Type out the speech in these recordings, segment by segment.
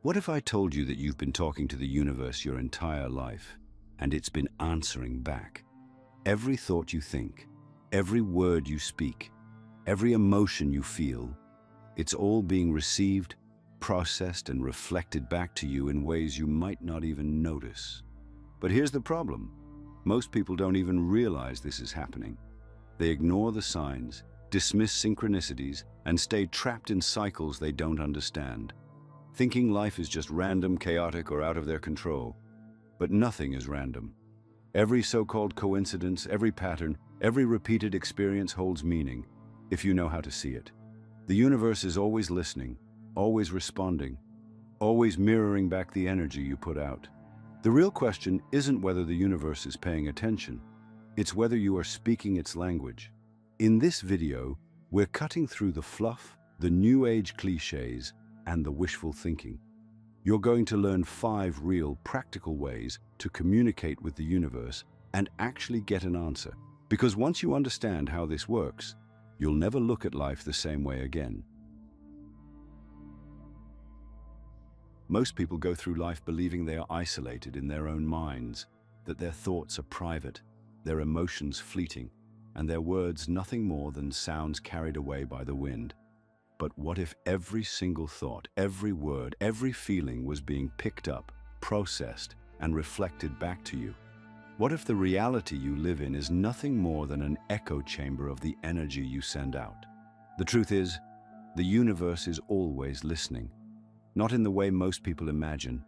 What if I told you that you've been talking to the universe your entire life, and it's been answering back? Every thought you think, every word you speak, every emotion you feel, it's all being received, processed, and reflected back to you in ways you might not even notice. But here's the problem. Most people don't even realize this is happening. They ignore the signs, dismiss synchronicities, and stay trapped in cycles they don't understand, thinking life is just random, chaotic, or out of their control. But nothing is random. Every so-called coincidence, every pattern, every repeated experience holds meaning, if you know how to see it. The universe is always listening, always responding, always mirroring back the energy you put out. The real question isn't whether the universe is paying attention, it's whether you are speaking its language. In this video, we're cutting through the fluff, the new age cliches, and the wishful thinking. You're going to learn 5 real, practical ways to communicate with the universe and actually get an answer. Because once you understand how this works, you'll never look at life the same way again. Most people go through life believing they are isolated in their own minds, that their thoughts are private, their emotions fleeting, and their words nothing more than sounds carried away by the wind. But what if every single thought, every word, every feeling was being picked up, processed, and reflected back to you? What if the reality you live in is nothing more than an echo chamber of the energy you send out? The truth is, the universe is always listening, not in the way most people imagine,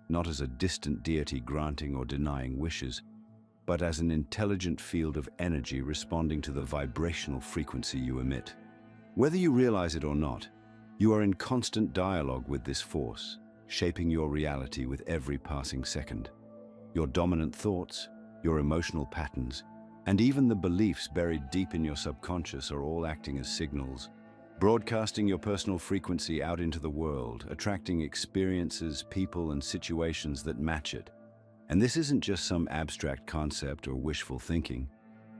not as a distant deity granting or denying wishes, but as an intelligent field of energy responding to the vibrational frequency you emit. Whether you realize it or not, you are in constant dialogue with this force, shaping your reality with every passing second. Your dominant thoughts, your emotional patterns, and even the beliefs buried deep in your subconscious are all acting as signals, broadcasting your personal frequency out into the world, attracting experiences, people, and situations that match it. And this isn't just some abstract concept or wishful thinking,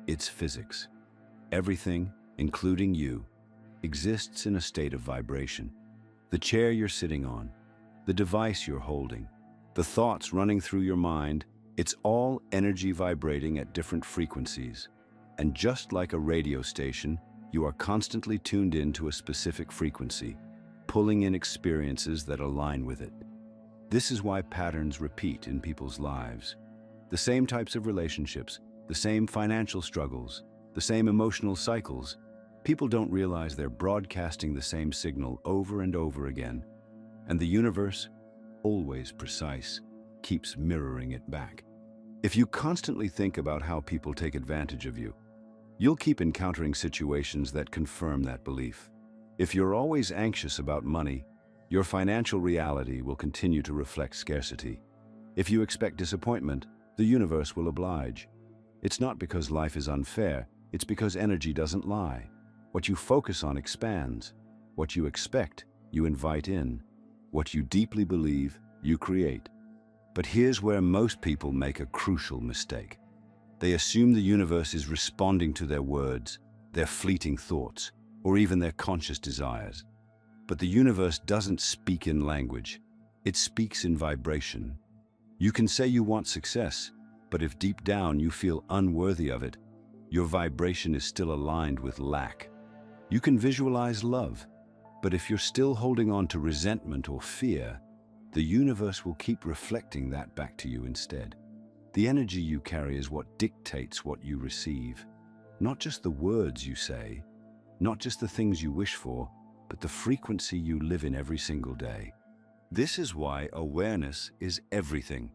it's physics. Everything, including you, exists in a state of vibration. The chair you're sitting on, the device you're holding, the thoughts running through your mind, it's all energy vibrating at different frequencies. And just like a radio station, you are constantly tuned in to a specific frequency, pulling in experiences that align with it. This is why patterns repeat in people's lives. The same types of relationships, the same financial struggles, the same emotional cycles. People don't realize they're broadcasting the same signal over and over again. And the universe, always precise, keeps mirroring it back. If you constantly think about how people take advantage of you, you'll keep encountering situations that confirm that belief. If you're always anxious about money, your financial reality will continue to reflect scarcity. If you expect disappointment, the universe will oblige. It's not because life is unfair, it's because energy doesn't lie. What you focus on expands. What you expect, you invite in. What you deeply believe, you create. But here's where most people make a crucial mistake. They assume the universe is responding to their words, their fleeting thoughts, or even their conscious desires. But the universe doesn't speak in language. It speaks in vibration. You can say you want success, but if deep down you feel unworthy of it, your vibration is still aligned with lack. You can visualize love, but if you're still holding on to resentment or fear, the universe will keep reflecting that back to you instead. The energy you carry is what dictates what you receive. Not just the words you say, not just the things you wish for, but the frequency you live in every single day. This is why awareness is everything.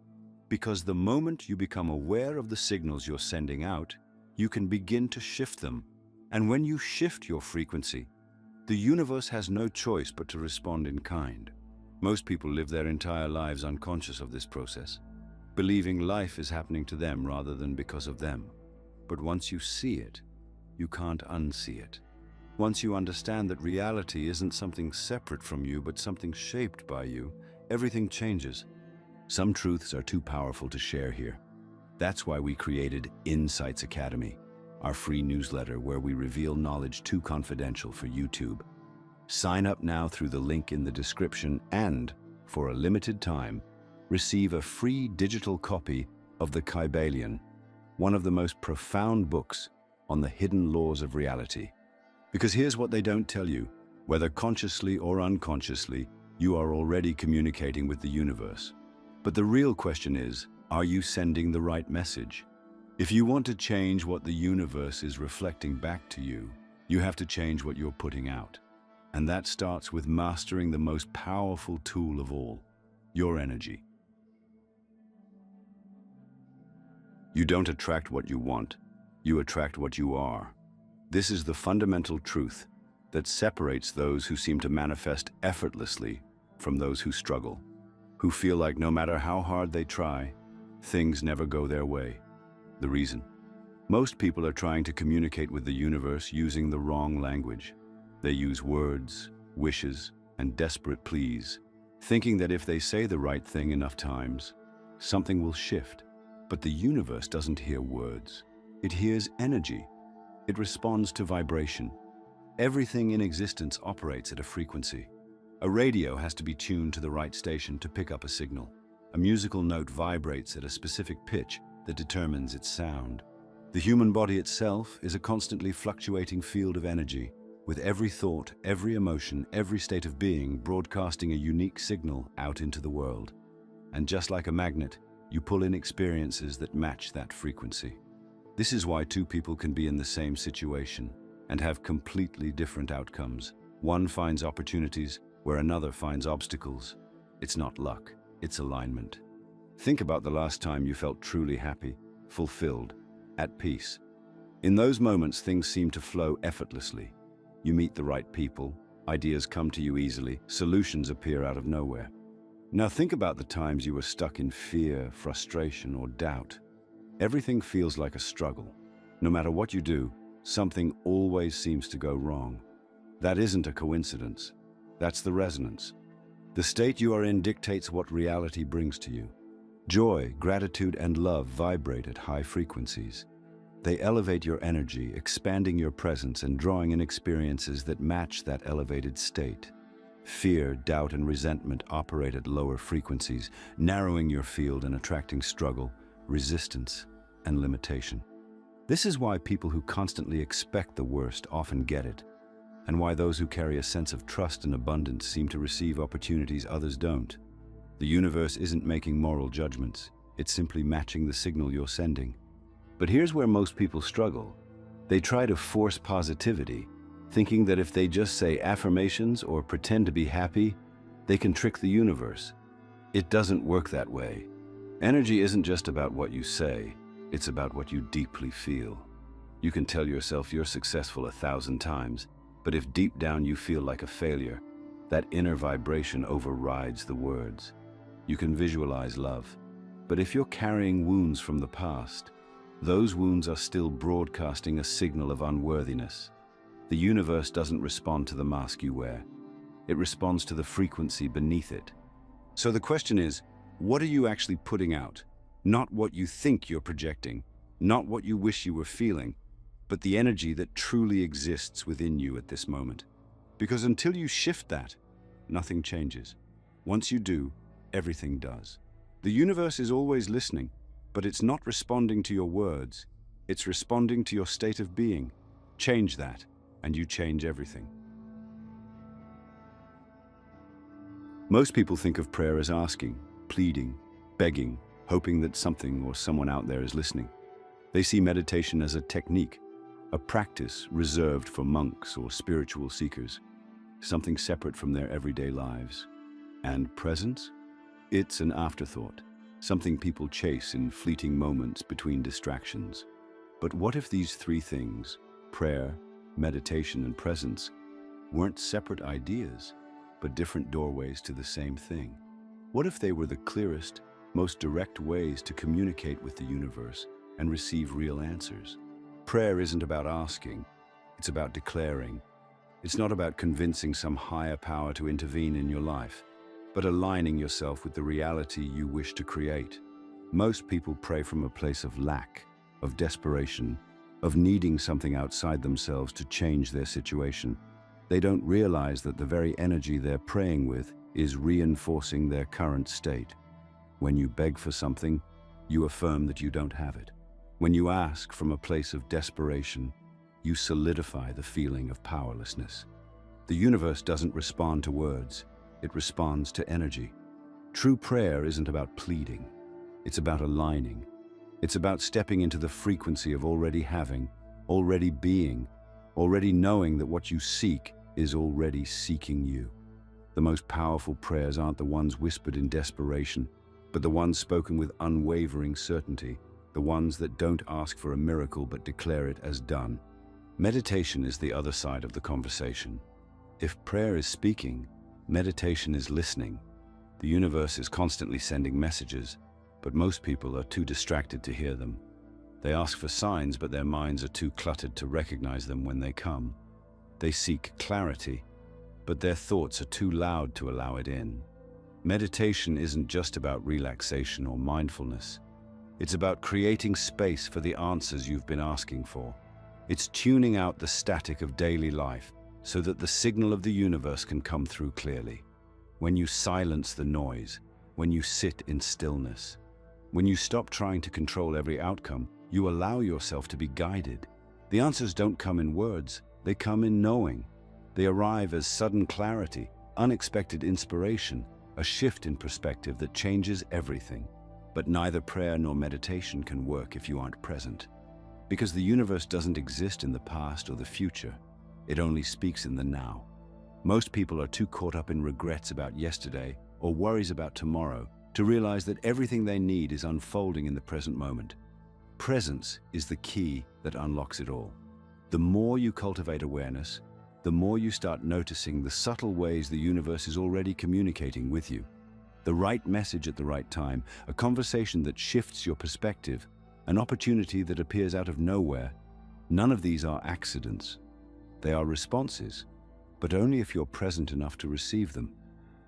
Because the moment you become aware of the signals you're sending out, you can begin to shift them. And when you shift your frequency, the universe has no choice but to respond in kind. Most people live their entire lives unconscious of this process, believing life is happening to them rather than because of them. But once you see it, you can't unsee it. Once you understand that reality isn't something separate from you, but something shaped by you, everything changes. Some truths are too powerful to share here. That's why we created Insights Academy, our free newsletter where we reveal knowledge too confidential for YouTube. Sign up now through the link in the description and for a limited time, receive a free digital copy of the Kybalion, one of the most profound books on the hidden laws of reality. Because here's what they don't tell you: whether consciously or unconsciously, you are already communicating with the universe. But the real question is, are you sending the right message? If you want to change what the universe is reflecting back to you, you have to change what you're putting out. And that starts with mastering the most powerful tool of all, your energy. You don't attract what you want, you attract what you are. This is the fundamental truth that separates those who seem to manifest effortlessly from those who struggle, who feel like no matter how hard they try, things never go their way. The reason? Most people are trying to communicate with the universe using the wrong language. They use words, wishes, and desperate pleas, thinking that if they say the right thing enough times, something will shift. But the universe doesn't hear words. It hears energy. It responds to vibration. Everything in existence operates at a frequency. A radio has to be tuned to the right station to pick up a signal. A musical note vibrates at a specific pitch that determines its sound. The human body itself is a constantly fluctuating field of energy, with every thought, every emotion, every state of being broadcasting a unique signal out into the world. And just like a magnet, you pull in experiences that match that frequency. This is why two people can be in the same situation and have completely different outcomes. One finds opportunities where another finds obstacles. It's not luck, it's alignment. Think about the last time you felt truly happy, fulfilled, at peace. In those moments, things seem to flow effortlessly. You meet the right people, ideas come to you easily, solutions appear out of nowhere. Now think about the times you were stuck in fear, frustration, or doubt. Everything feels like a struggle. No matter what you do, something always seems to go wrong. That isn't a coincidence. That's the resonance. The state you are in dictates what reality brings to you. Joy, gratitude, and love vibrate at high frequencies. They elevate your energy, expanding your presence and drawing in experiences that match that elevated state. Fear, doubt, and resentment operate at lower frequencies, narrowing your field and attracting struggle, resistance, and limitation. This is why people who constantly expect the worst often get it, and why those who carry a sense of trust and abundance seem to receive opportunities others don't. The universe isn't making moral judgments, it's simply matching the signal you're sending. But here's where most people struggle. They try to force positivity, thinking that if they just say affirmations or pretend to be happy, they can trick the universe. It doesn't work that way. Energy isn't just about what you say, it's about what you deeply feel. You can tell yourself you're successful 1,000 times, but if deep down you feel like a failure, that inner vibration overrides the words. You can visualize love, but if you're carrying wounds from the past, those wounds are still broadcasting a signal of unworthiness. The universe doesn't respond to the mask you wear. It responds to the frequency beneath it. So the question is, what are you actually putting out? Not what you think you're projecting, not what you wish you were feeling, but the energy that truly exists within you at this moment. Because until you shift that, nothing changes. Once you do, everything does. The universe is always listening, but it's not responding to your words. It's responding to your state of being. Change that, and you change everything. Most people think of prayer as asking, pleading, begging, hoping that something or someone out there is listening. They see meditation as a technique, a practice reserved for monks or spiritual seekers, something separate from their everyday lives. And presence? It's an afterthought, something people chase in fleeting moments between distractions. But what if these three things, prayer, meditation, and presence, weren't separate ideas, but different doorways to the same thing? What if they were the clearest, most direct ways to communicate with the universe and receive real answers? Prayer isn't about asking, it's about declaring. It's not about convincing some higher power to intervene in your life, but aligning yourself with the reality you wish to create. Most people pray from a place of lack, of desperation, of needing something outside themselves to change their situation. They don't realize that the very energy they're praying with is reinforcing their current state. When you beg for something, you affirm that you don't have it. When you ask from a place of desperation, you solidify the feeling of powerlessness. The universe doesn't respond to words, it responds to energy. True prayer isn't about pleading, it's about aligning. It's about stepping into the frequency of already having, already being, already knowing that what you seek is already seeking you. The most powerful prayers aren't the ones whispered in desperation, but the ones spoken with unwavering certainty, the ones that don't ask for a miracle but declare it as done. Meditation is the other side of the conversation. If prayer is speaking, meditation is listening. The universe is constantly sending messages, but most people are too distracted to hear them. They ask for signs, but their minds are too cluttered to recognize them when they come. They seek clarity, but their thoughts are too loud to allow it in. Meditation isn't just about relaxation or mindfulness. It's about creating space for the answers you've been asking for. It's tuning out the static of daily life so that the signal of the universe can come through clearly. When you silence the noise, when you sit in stillness, when you stop trying to control every outcome, you allow yourself to be guided. The answers don't come in words, they come in knowing. They arrive as sudden clarity, unexpected inspiration, a shift in perspective that changes everything. But neither prayer nor meditation can work if you aren't present. Because the universe doesn't exist in the past or the future, it only speaks in the now. Most people are too caught up in regrets about yesterday or worries about tomorrow to realize that everything they need is unfolding in the present moment. Presence is the key that unlocks it all. The more you cultivate awareness, the more you start noticing the subtle ways the universe is already communicating with you. The right message at the right time, a conversation that shifts your perspective, an opportunity that appears out of nowhere. None of these are accidents. They are responses, but only if you're present enough to receive them.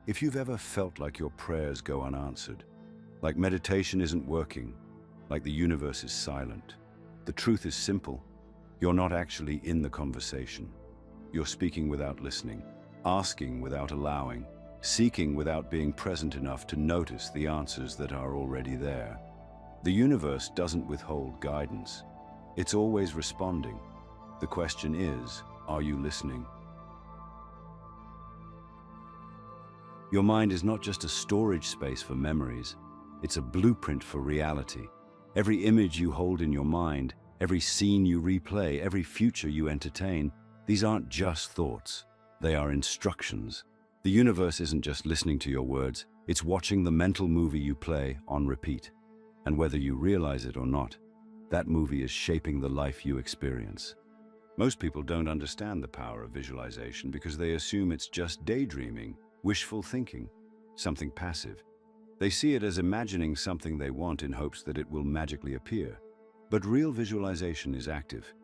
If you've ever felt like your prayers go unanswered, like meditation isn't working, like the universe is silent, the truth is simple. You're not actually in the conversation. You're speaking without listening, asking without allowing, seeking without being present enough to notice the answers that are already there. The universe doesn't withhold guidance. It's always responding. The question is, are you listening? Your mind is not just a storage space for memories, it's a blueprint for reality. Every image you hold in your mind, every scene you replay, every future you entertain, these aren't just thoughts, they are instructions. The universe isn't just listening to your words, it's watching the mental movie you play on repeat. And whether you realize it or not, that movie is shaping the life you experience. Most people don't understand the power of visualization because they assume it's just daydreaming, wishful thinking, something passive. They see it as imagining something they want in hopes that it will magically appear. But real visualization is active.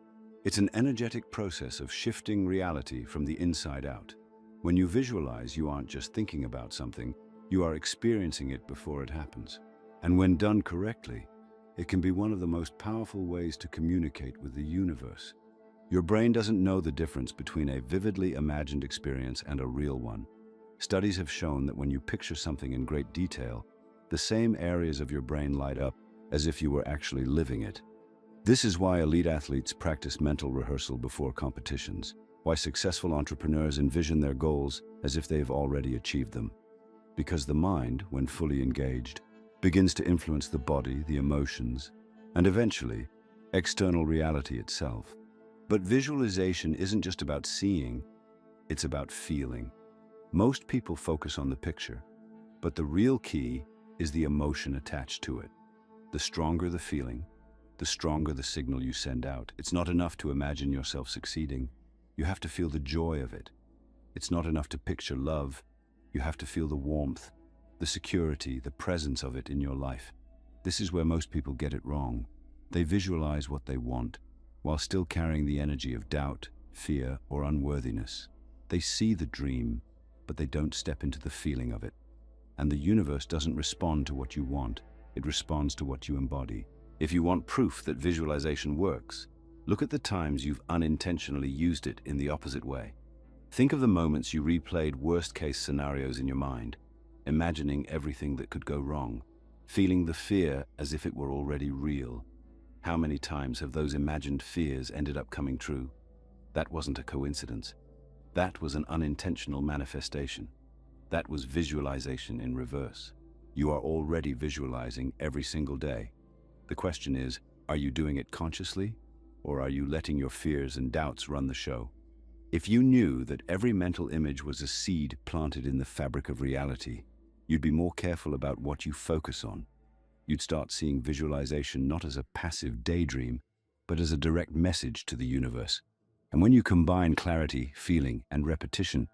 It's an energetic process of shifting reality from the inside out. When you visualize, you aren't just thinking about something, you are experiencing it before it happens. And when done correctly, it can be one of the most powerful ways to communicate with the universe. Your brain doesn't know the difference between a vividly imagined experience and a real one. Studies have shown that when you picture something in great detail, the same areas of your brain light up as if you were actually living it. This is why elite athletes practice mental rehearsal before competitions, why successful entrepreneurs envision their goals as if they've already achieved them. Because the mind, when fully engaged, begins to influence the body, the emotions, and eventually, external reality itself. But visualization isn't just about seeing, it's about feeling. Most people focus on the picture, but the real key is the emotion attached to it. The stronger the feeling, the stronger the signal you send out. It's not enough to imagine yourself succeeding. You have to feel the joy of it. It's not enough to picture love. You have to feel the warmth, the security, the presence of it in your life. This is where most people get it wrong. They visualize what they want, while still carrying the energy of doubt, fear, or unworthiness. They see the dream, but they don't step into the feeling of it. And the universe doesn't respond to what you want, it responds to what you embody. If you want proof that visualization works, look at the times you've unintentionally used it in the opposite way. Think of the moments you replayed worst-case scenarios in your mind, imagining everything that could go wrong, feeling the fear as if it were already real. How many times have those imagined fears ended up coming true? That wasn't a coincidence. That was an unintentional manifestation. That was visualization in reverse. You are already visualizing every single day. The question is, are you doing it consciously, or are you letting your fears and doubts run the show? If you knew that every mental image was a seed planted in the fabric of reality, you'd be more careful about what you focus on. You'd start seeing visualization not as a passive daydream, but as a direct message to the universe. And when you combine clarity, feeling, and repetition,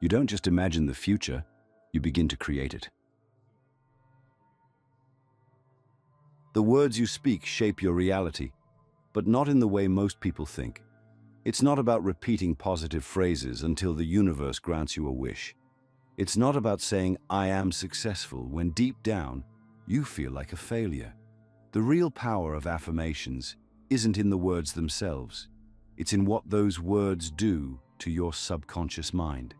you don't just imagine the future, you begin to create it. The words you speak shape your reality, but not in the way most people think. It's not about repeating positive phrases until the universe grants you a wish. It's not about saying, "I am successful," when deep down, you feel like a failure. The real power of affirmations isn't in the words themselves. It's in what those words do to your subconscious mind.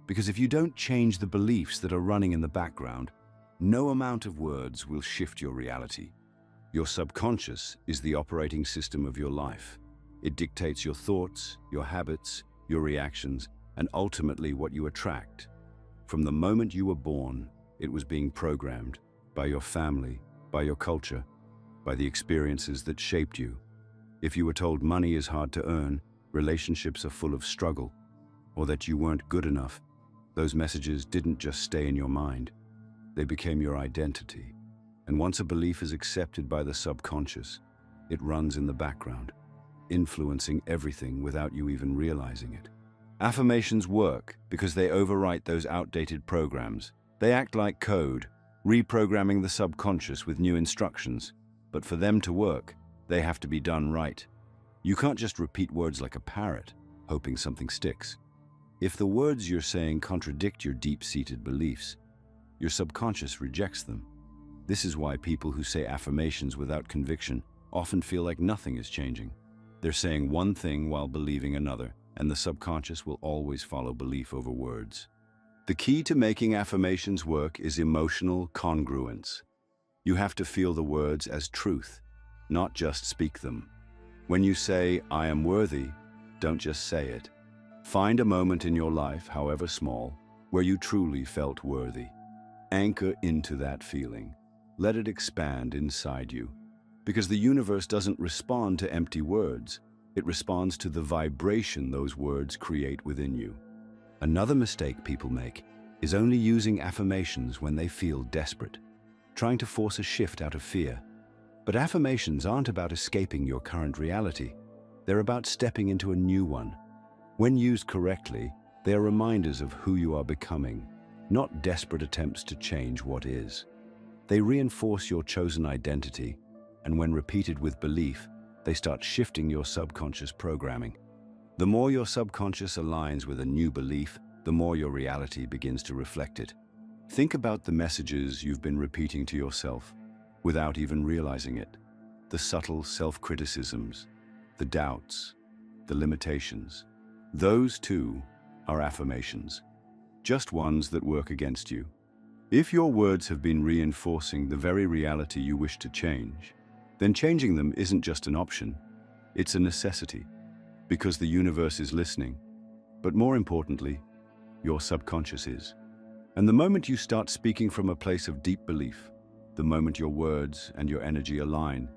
Because if you don't change the beliefs that are running in the background, no amount of words will shift your reality. Your subconscious is the operating system of your life. It dictates your thoughts, your habits, your reactions, and ultimately what you attract. From the moment you were born, it was being programmed by your family, by your culture, by the experiences that shaped you. If you were told money is hard to earn, relationships are full of struggle, or that you weren't good enough, those messages didn't just stay in your mind. They became your identity. And once a belief is accepted by the subconscious, it runs in the background, influencing everything without you even realizing it. Affirmations work because they overwrite those outdated programs. They act like code, reprogramming the subconscious with new instructions. But for them to work, they have to be done right. You can't just repeat words like a parrot, hoping something sticks. If the words you're saying contradict your deep-seated beliefs, your subconscious rejects them. This is why people who say affirmations without conviction often feel like nothing is changing. They're saying one thing while believing another, and the subconscious will always follow belief over words. The key to making affirmations work is emotional congruence. You have to feel the words as truth, not just speak them. When you say, "I am worthy," don't just say it. Find a moment in your life, however small, where you truly felt worthy. Anchor into that feeling. Let it expand inside you. Because the universe doesn't respond to empty words. It responds to the vibration those words create within you. Another mistake people make is only using affirmations when they feel desperate, trying to force a shift out of fear. But affirmations aren't about escaping your current reality. They're about stepping into a new one. When used correctly, they are reminders of who you are becoming, not desperate attempts to change what is. They reinforce your chosen identity, and when repeated with belief, they start shifting your subconscious programming. The more your subconscious aligns with a new belief, the more your reality begins to reflect it. Think about the messages you've been repeating to yourself without even realizing it. The subtle self-criticisms, the doubts, the limitations. Those too are affirmations, just ones that work against you. If your words have been reinforcing the very reality you wish to change, then changing them isn't just an option, it's a necessity, because the universe is listening. But more importantly, your subconscious is. And the moment you start speaking from a place of deep belief, the moment your words and your energy align,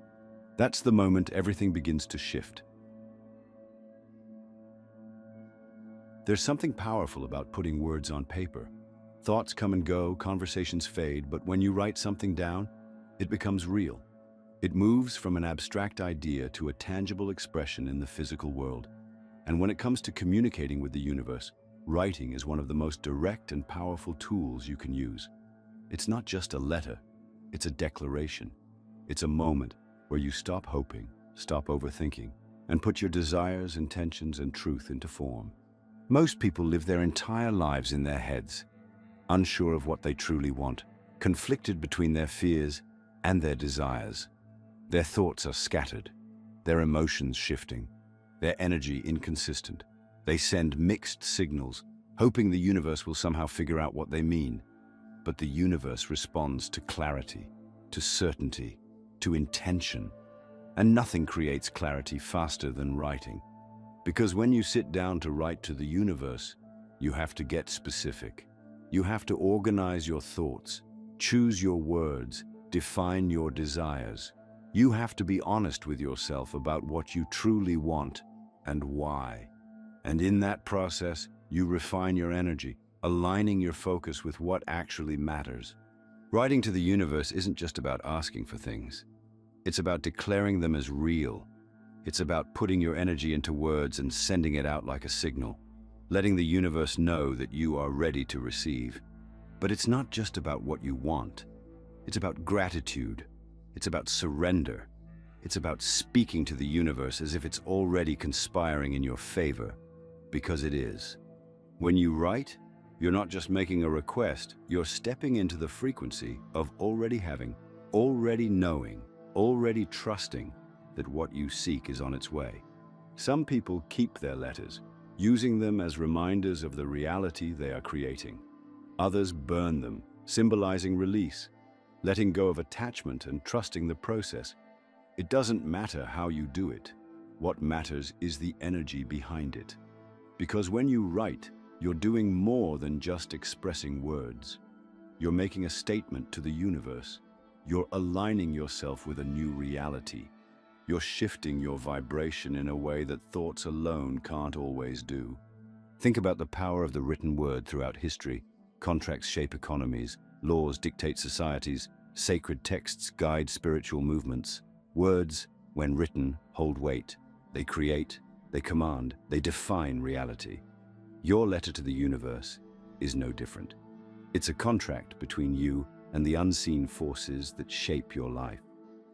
that's the moment everything begins to shift. There's something powerful about putting words on paper. Thoughts come and go, conversations fade, but when you write something down, it becomes real. It moves from an abstract idea to a tangible expression in the physical world. And when it comes to communicating with the universe, writing is one of the most direct and powerful tools you can use. It's not just a letter, it's a declaration. It's a moment where you stop hoping, stop overthinking, and put your desires, intentions, and truth into form. Most people live their entire lives in their heads, unsure of what they truly want, conflicted between their fears and their desires. Their thoughts are scattered, their emotions shifting, their energy inconsistent. They send mixed signals, hoping the universe will somehow figure out what they mean. But the universe responds to clarity, to certainty, to intention. And nothing creates clarity faster than writing. Because when you sit down to write to the universe, you have to get specific. You have to organize your thoughts, choose your words, define your desires. You have to be honest with yourself about what you truly want and why. And in that process, you refine your energy, aligning your focus with what actually matters. Writing to the universe isn't just about asking for things. It's about declaring them as real. It's about putting your energy into words and sending it out like a signal, letting the universe know that you are ready to receive. But it's not just about what you want. It's about gratitude. It's about surrender. It's about speaking to the universe as if it's already conspiring in your favor, because it is. When you write, you're not just making a request, you're stepping into the frequency of already having, already knowing, already trusting that what you seek is on its way. Some people keep their letters, using them as reminders of the reality they are creating. Others burn them, symbolizing release, letting go of attachment and trusting the process. It doesn't matter how you do it. What matters is the energy behind it. Because when you write, you're doing more than just expressing words. You're making a statement to the universe. You're aligning yourself with a new reality. You're shifting your vibration in a way that thoughts alone can't always do. Think about the power of the written word throughout history. Contracts shape economies, laws dictate societies, sacred texts guide spiritual movements. Words, when written, hold weight. They create, they command, they define reality. Your letter to the universe is no different. It's a contract between you and the unseen forces that shape your life.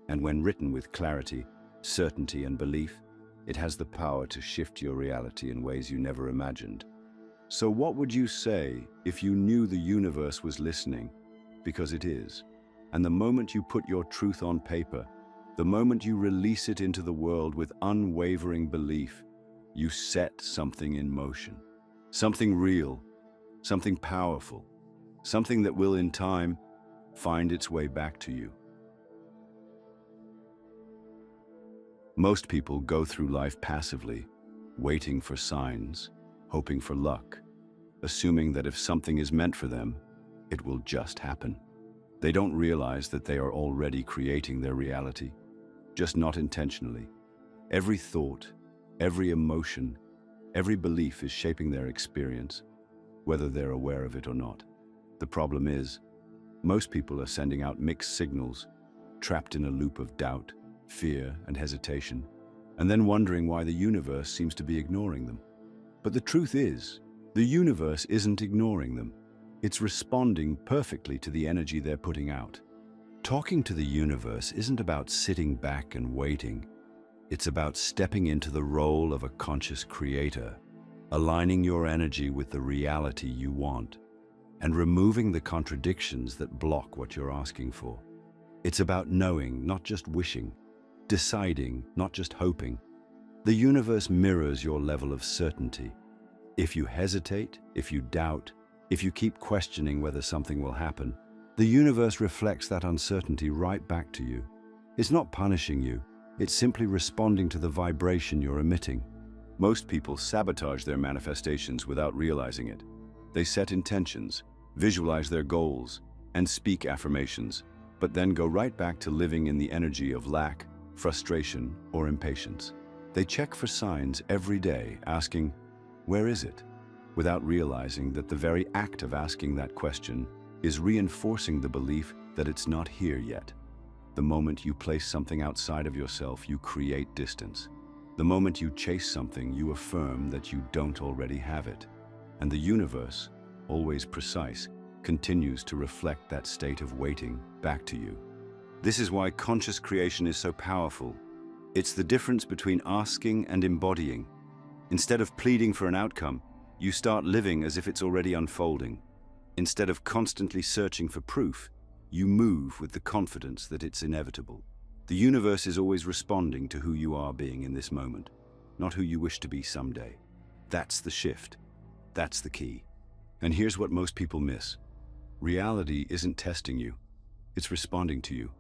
And when written with clarity, certainty, and belief, it has the power to shift your reality in ways you never imagined. So what would you say if you knew the universe was listening? Because it is. And the moment you put your truth on paper, the moment you release it into the world with unwavering belief, you set something in motion. Something real, something powerful, something that will in time find its way back to you. Most people go through life passively, waiting for signs, hoping for luck, assuming that if something is meant for them, it will just happen. They don't realize that they are already creating their reality, just not intentionally. Every thought, every emotion, every belief is shaping their experience, whether they're aware of it or not. The problem is, most people are sending out mixed signals, trapped in a loop of doubt, fear, and hesitation, and then wondering why the universe seems to be ignoring them. But the truth is, the universe isn't ignoring them. It's responding perfectly to the energy they're putting out. Talking to the universe isn't about sitting back and waiting. It's about stepping into the role of a conscious creator, aligning your energy with the reality you want, and removing the contradictions that block what you're asking for. It's about knowing, not just wishing, deciding, not just hoping. The universe mirrors your level of certainty. If you hesitate, if you doubt, if you keep questioning whether something will happen, the universe reflects that uncertainty right back to you. It's not punishing you. It's simply responding to the vibration you're emitting. Most people sabotage their manifestations without realizing it. They set intentions, visualize their goals, and speak affirmations, but then go right back to living in the energy of lack, frustration, or impatience. They check for signs every day, asking, "Where is it?" without realizing that the very act of asking that question is reinforcing the belief that it's not here yet. The moment you place something outside of yourself, you create distance. The moment you chase something, you affirm that you don't already have it. And the universe, always precise, continues to reflect that state of waiting back to you. This is why conscious creation is so powerful. It's the difference between asking and embodying. Instead of pleading for an outcome, you start living as if it's already unfolding. Instead of constantly searching for proof, you move with the confidence that it's inevitable. The universe is always responding to who you are being in this moment, not who you wish to be someday. That's the shift. That's the key. And here's what most people miss. Reality isn't testing you. It's responding to you.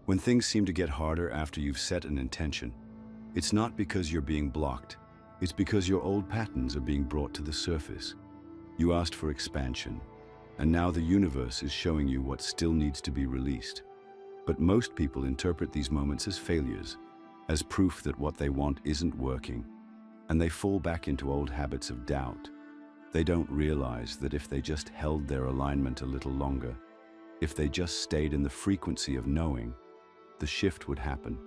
When things seem to get harder after you've set an intention, it's not because you're being blocked. It's because your old patterns are being brought to the surface. You asked for expansion, and now the universe is showing you what still needs to be released. But most people interpret these moments as failures, as proof that what they want isn't working, and they fall back into old habits of doubt. They don't realize that if they just held their alignment a little longer, if they just stayed in the frequency of knowing, the shift would happen.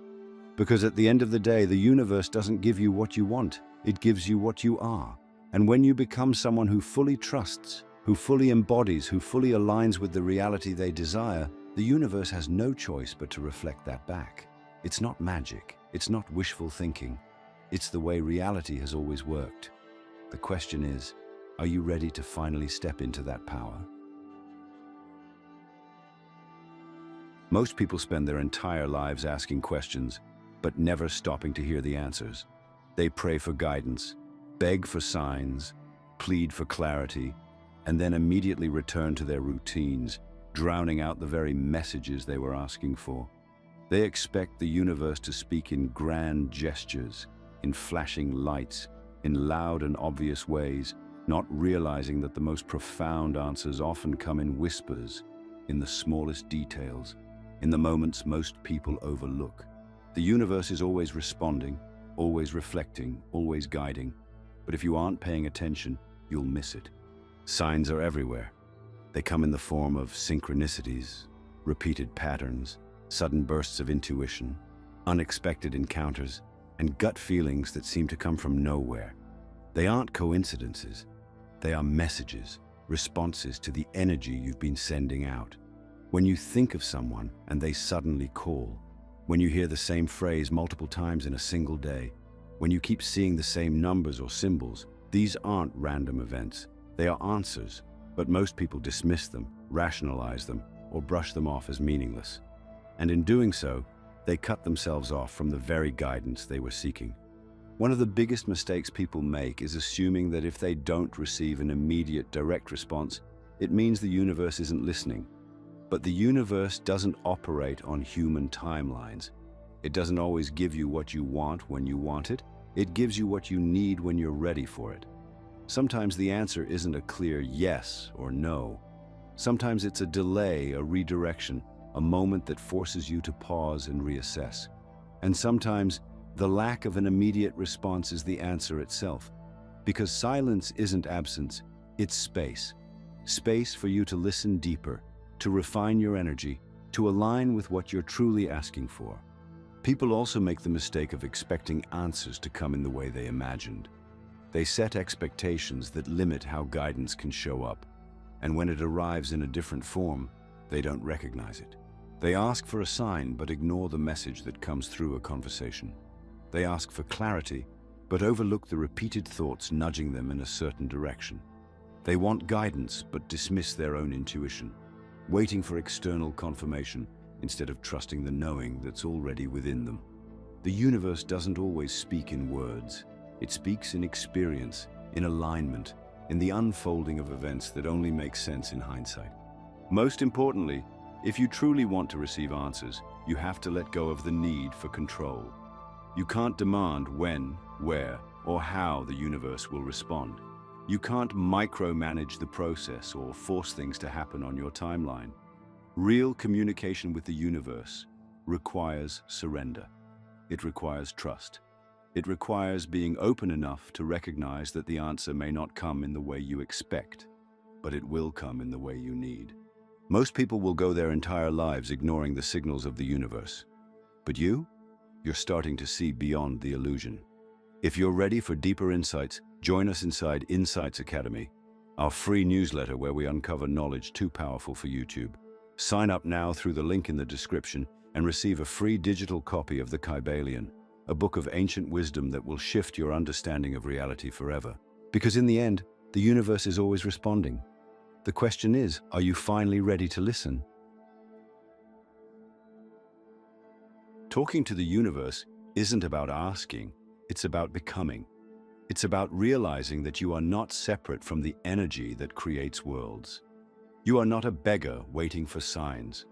Because at the end of the day, the universe doesn't give you what you want, it gives you what you are. And when you become someone who fully trusts, who fully embodies, who fully aligns with the reality they desire, the universe has no choice but to reflect that back. It's not magic, it's not wishful thinking. It's the way reality has always worked. The question is, are you ready to finally step into that power? Most people spend their entire lives asking questions, but never stopping to hear the answers. They pray for guidance, beg for signs, plead for clarity, and then immediately return to their routines, drowning out the very messages they were asking for. They expect the universe to speak in grand gestures, in flashing lights, in loud and obvious ways, not realizing that the most profound answers often come in whispers, in the smallest details, in the moments most people overlook. The universe is always responding, always reflecting, always guiding. But if you aren't paying attention, you'll miss it. Signs are everywhere. They come in the form of synchronicities, repeated patterns, sudden bursts of intuition, unexpected encounters, and gut feelings that seem to come from nowhere. They aren't coincidences. They are messages, responses to the energy you've been sending out. When you think of someone and they suddenly call, when you hear the same phrase multiple times in a single day, when you keep seeing the same numbers or symbols, these aren't random events. They are answers, but most people dismiss them, rationalize them, or brush them off as meaningless. And in doing so, they cut themselves off from the very guidance they were seeking. One of the biggest mistakes people make is assuming that if they don't receive an immediate direct response, it means the universe isn't listening. But the universe doesn't operate on human timelines. It doesn't always give you what you want when you want it. It gives you what you need when you're ready for it. Sometimes the answer isn't a clear yes or no. Sometimes it's a delay, a redirection, a moment that forces you to pause and reassess. And sometimes the lack of an immediate response is the answer itself. Because silence isn't absence, it's space. Space for you to listen deeper, to refine your energy, to align with what you're truly asking for. People also make the mistake of expecting answers to come in the way they imagined. They set expectations that limit how guidance can show up, and when it arrives in a different form, they don't recognize it. They ask for a sign but ignore the message that comes through a conversation. They ask for clarity but overlook the repeated thoughts nudging them in a certain direction. They want guidance but dismiss their own intuition, waiting for external confirmation instead of trusting the knowing that's already within them. The universe doesn't always speak in words. It speaks in experience, in alignment, in the unfolding of events that only make sense in hindsight. Most importantly, if you truly want to receive answers, you have to let go of the need for control. You can't demand when, where, or how the universe will respond. You can't micromanage the process or force things to happen on your timeline. Real communication with the universe requires surrender. It requires trust. It requires being open enough to recognize that the answer may not come in the way you expect, but it will come in the way you need. Most people will go their entire lives ignoring the signals of the universe. But you're starting to see beyond the illusion. If you're ready for deeper insights, join us inside Insights Academy, our free newsletter where we uncover knowledge too powerful for YouTube. Sign up now through the link in the description and receive a free digital copy of the Kybalion, a book of ancient wisdom that will shift your understanding of reality forever. Because in the end, the universe is always responding. The question is, are you finally ready to listen? Talking to the universe isn't about asking, it's about becoming. It's about realizing that you are not separate from the energy that creates worlds. You are not a beggar waiting for signs,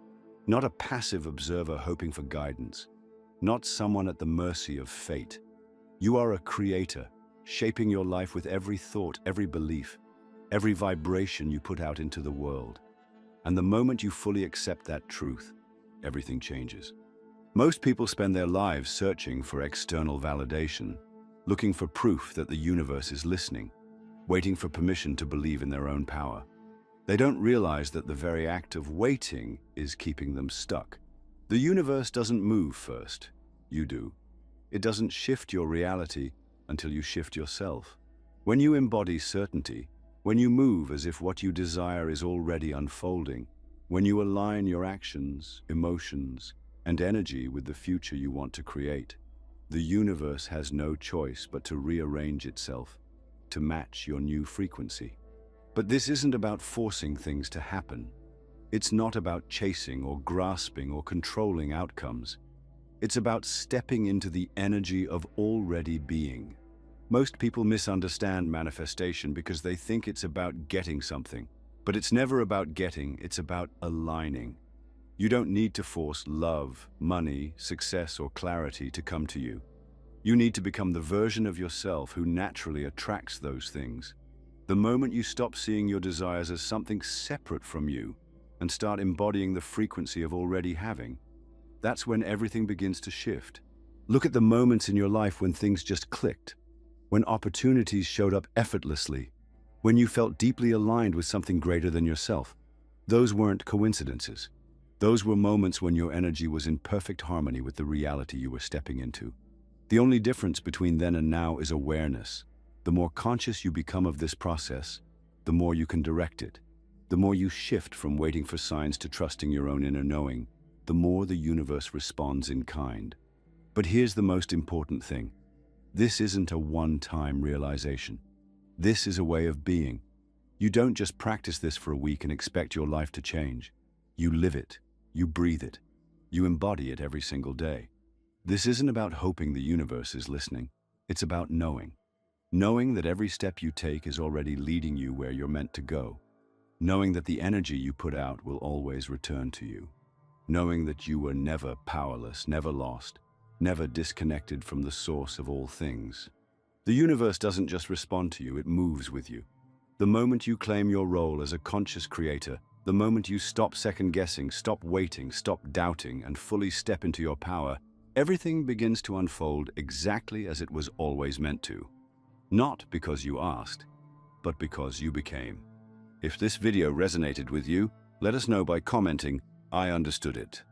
not a passive observer hoping for guidance, not someone at the mercy of fate. You are a creator, shaping your life with every thought, every belief, every vibration you put out into the world. And the moment you fully accept that truth, everything changes. Most people spend their lives searching for external validation, looking for proof that the universe is listening, waiting for permission to believe in their own power. They don't realize that the very act of waiting is keeping them stuck. The universe doesn't move first, you do. It doesn't shift your reality until you shift yourself. When you embody certainty, when you move as if what you desire is already unfolding, when you align your actions, emotions, and energy with the future you want to create, the universe has no choice but to rearrange itself to match your new frequency. But this isn't about forcing things to happen. It's not about chasing or grasping or controlling outcomes. It's about stepping into the energy of already being. Most people misunderstand manifestation because they think it's about getting something. But it's never about getting, it's about aligning. You don't need to force love, money, success, or clarity to come to you. You need to become the version of yourself who naturally attracts those things. The moment you stop seeing your desires as something separate from you and start embodying the frequency of already having, that's when everything begins to shift. Look at the moments in your life when things just clicked, when opportunities showed up effortlessly, when you felt deeply aligned with something greater than yourself. Those weren't coincidences. Those were moments when your energy was in perfect harmony with the reality you were stepping into. The only difference between then and now is awareness. The more conscious you become of this process, the more you can direct it. The more you shift from waiting for signs to trusting your own inner knowing, the more the universe responds in kind. But here's the most important thing. This isn't a one-time realization. This is a way of being. You don't just practice this for a week and expect your life to change. You live it. You breathe it. You embody it every single day. This isn't about hoping the universe is listening. It's about knowing. Knowing that every step you take is already leading you where you're meant to go. Knowing that the energy you put out will always return to you. Knowing that you were never powerless, never lost, never disconnected from the source of all things. The universe doesn't just respond to you, it moves with you. The moment you claim your role as a conscious creator, the moment you stop second-guessing, stop waiting, stop doubting, and fully step into your power, everything begins to unfold exactly as it was always meant to. Not because you asked, but because you became. If this video resonated with you, let us know by commenting, "I understood it."